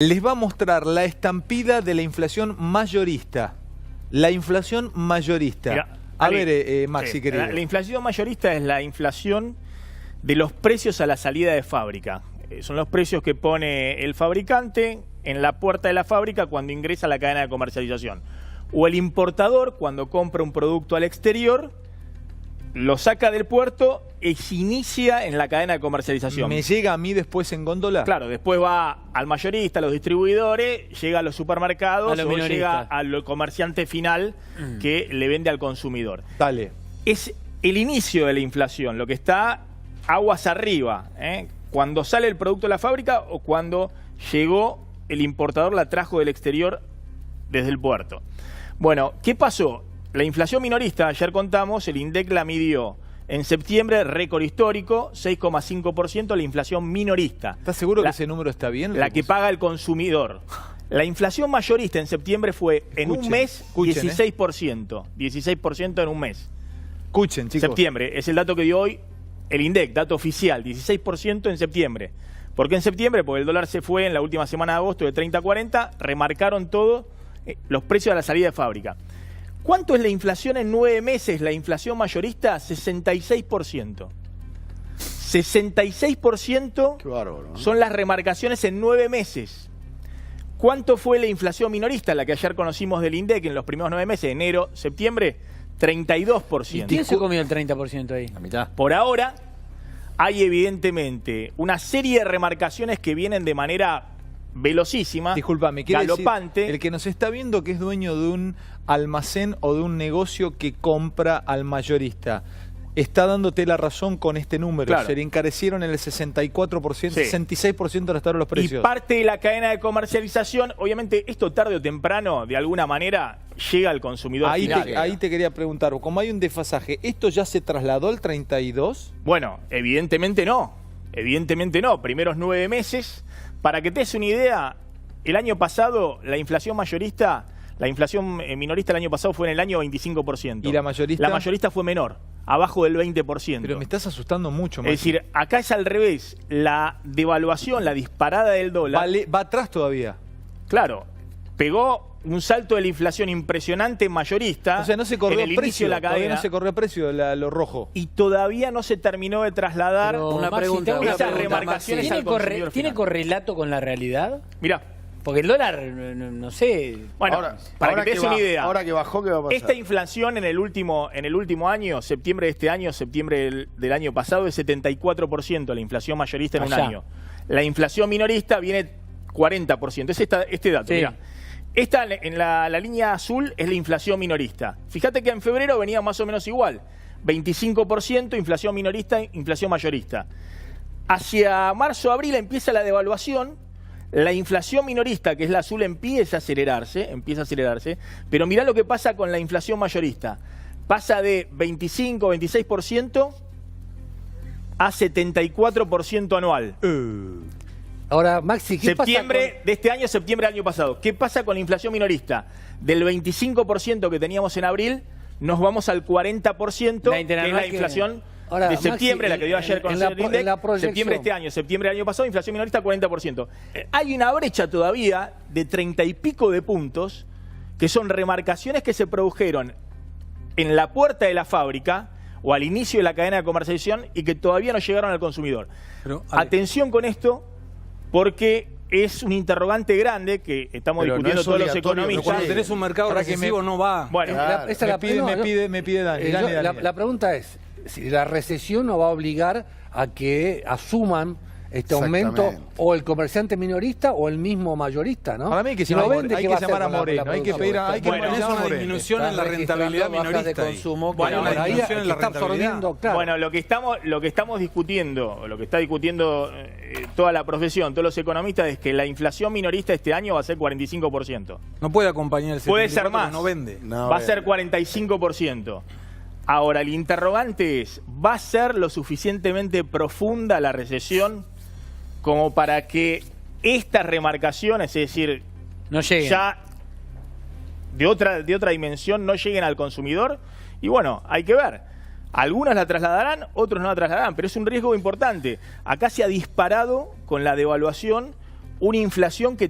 Les va a mostrar la estampida de la inflación mayorista. La inflación mayorista. Mirá, a ver, Maxi, querido. La inflación mayorista es la inflación de los precios a la salida de fábrica. Son los precios que pone el fabricante en la puerta de la fábrica cuando ingresa a la cadena de comercialización. O el importador cuando compra un producto al exterior, lo saca del puerto y se inicia en la cadena de comercialización. ¿Me llega a mí después en góndola? Claro, después va al mayorista, a los distribuidores, llega a los supermercados o llega al comerciante final que le vende al consumidor. Dale. Es el inicio de la inflación, lo que está aguas arriba, cuando sale el producto de la fábrica o cuando llegó el importador, la trajo del exterior desde el puerto. Bueno, ¿qué pasó? La inflación minorista, ayer contamos, el INDEC la midió en septiembre, récord histórico, 6,5% la inflación minorista. ¿Estás seguro que ese número está bien? La que paga el consumidor. La inflación mayorista en septiembre fue en un mes 16%. 16% en un mes. Escuchen, chicos. Septiembre, es el dato que dio hoy el INDEC, dato oficial, 16% en septiembre. ¿Por qué en septiembre? Porque el dólar se fue en la última semana de agosto de 30 a 40, remarcaron todo los precios a la salida de fábrica. ¿Cuánto es la inflación en 9 meses? La inflación mayorista, 66%. 66% Qué bárbaro, ¿no? son las remarcaciones en 9 meses. ¿Cuánto fue la inflación minorista, la que ayer conocimos del INDEC en los primeros 9 meses, enero, septiembre? 32%. ¿Y quién se comió el 30% ahí? La mitad. Por ahora hay evidentemente una serie de remarcaciones que vienen de manera velocísima, Disculpame, galopante. decir, el que nos está viendo que es dueño de un almacén o de un negocio que compra al mayorista, está dándote la razón con este número. Claro. Se le encarecieron en el 64%, Sí. 66% restaron los precios. Y parte de la cadena de comercialización, obviamente esto tarde o temprano, de alguna manera, llega al consumidor final. Ahí te quería preguntar, como hay un desfasaje, ¿esto ya se trasladó al 32? Bueno, evidentemente no. Evidentemente no. Primeros 9 meses. Para que te des una idea, el año pasado la inflación mayorista, la inflación minorista el año pasado fue en el año 25%. ¿Y la mayorista? La mayorista fue menor, abajo del 20%. Pero me estás asustando mucho, Maxi. Es decir, acá es al revés. La devaluación, la disparada del dólar... Va atrás todavía. Claro, pegó un salto de la inflación impresionante mayorista. O sea, no se corrió en el precio, inicio de la todavía cadena. no se corrió precio lo rojo. Y todavía no se terminó de trasladar esas remarcaciones al consumidor ¿Tiene final. correlato con la realidad? Mirá, Porque el dólar, no sé... bueno, Ahora para que te des una idea, ahora que bajó, ¿qué va a pasar? esta inflación en el último año, septiembre de este año, septiembre del año pasado, es 74% la inflación mayorista en un año. La inflación minorista viene 40%. Es este dato, Sí. mirá. Esta en la línea azul es la inflación minorista. Fíjate que en febrero venía más o menos igual. 25% inflación minorista, inflación mayorista. Hacia marzo-abril empieza la devaluación. La inflación minorista, que es la azul, empieza a acelerarse, pero mirá lo que pasa con la inflación mayorista. Pasa de 25-26% a 74% anual. Ahora, Maxi, ¿qué Septiembre de este año, septiembre del año pasado. ¿Qué pasa con la inflación minorista? Del 25% que teníamos en abril, nos vamos al 40%, que es la inflación de septiembre, la que dio ayer con el INDEC. Septiembre de este año, septiembre del año pasado, inflación minorista 40%. Hay una brecha todavía de 30 y pico de puntos, que son remarcaciones que se produjeron en la puerta de la fábrica o al inicio de la cadena de comercialización y que todavía no llegaron al consumidor. Pero, atención con esto, porque es un interrogante grande que estamos discutiendo todos los economistas. Cuando tenés un mercado recesivo no va. Bueno, Claro. Me pide Dani. Dani. La pregunta es, si la recesión no va a obligar a que asuman este aumento Exactamente. o el comerciante minorista o el mismo mayorista, ¿no? Para mí hay que Si llamar, no vende, hay ¿qué que va a hacer llamar a con la Moreno. Hay que producción? pedir hay que Bueno, llamar a una Moreno. disminución en la rentabilidad minorista. De consumo, Bueno, por ahí disminución en la está absorbiendo, claro. Bueno, lo que estamos discutiendo, lo que está discutiendo toda la profesión, todos los economistas, es que la inflación minorista este año va a ser 45%. No puede acompañar el 74%, Puede ser más. no vende. No, Va a ser 45%. Ahora, el interrogante es, ¿va a ser lo suficientemente profunda la recesión como para que estas remarcaciones, es decir, No lleguen. ya de otra dimensión, no lleguen al consumidor? Y bueno, hay que ver. Algunos la trasladarán, otros no la trasladarán, pero es un riesgo importante. Acá se ha disparado con la devaluación una inflación que